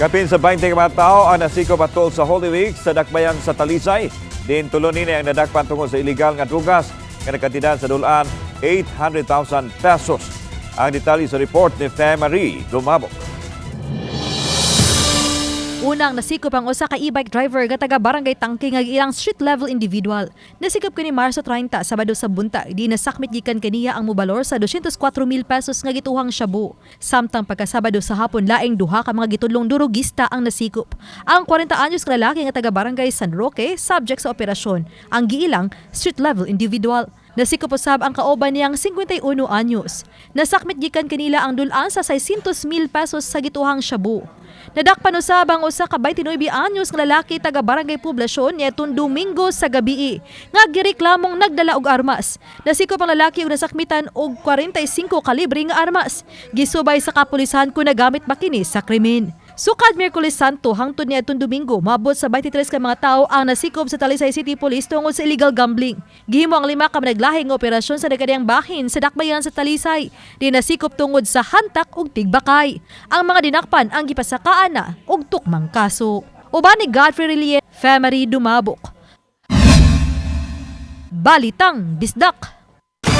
Kapin sa 20 ka mga tao ang nasikop atol sa Holy Week sa dakbayan sa Talisay. Din tulo nini ang nadakpan tungkol sa illegal nga drugas nga nagkantidad sa dulaan 800,000 pesos. Ang detalye sa report ni Marie Dumabok. Unang nasikop ang usa ka e-bike driver nga taga Barangay Tangke nga ilang street level individual. Nasikop kini Marso 30 Sabado sa buntag di nasakmit gikan kaniya ang mobalor sa 204,000 pesos nga gituhang shabu. Samtang pagkasabado sa hapon laing duha ka mga gitudlong durugista ang nasikop. Ang 40 anyos ka lalaki nga taga Barangay San Roque subject sa operasyon. Ang giilang street level individual. Nasikop usab ang kaoban niyang 51 anyos. Nasakmit gikan kanila ang dulaan sa 600,000 pesos sa gituhang shabu. Nadakpan usab ang usa ka 29 anyos nga lalaki taga Barangay Poblasyon niadtong Domingo sa gabii nga gireklamong nagdala og armas. Nasikop ang lalaki og nasakmitan og 45 kalibre nga armas. Gisubay sa kapulisan kung nagamit ba kini sa krimen. Sukad Miyerkules Santo hangtod niadtong Domingo, mabot sa 23 ka mga tao ang nasikop sa Talisay City Police tungod sa illegal gambling. Gihimo ang 5 ka managlahing nga operasyon sa nagkadiyang bahin sa dakbayan sa Talisay. Di nasikop tungod sa hantak ug tigbakay. Ang mga dinakpan ang gipasakaan na og tukmang kaso. Uban ni Godfrey Relien, Marie Dumabok. Balitang Bisdak.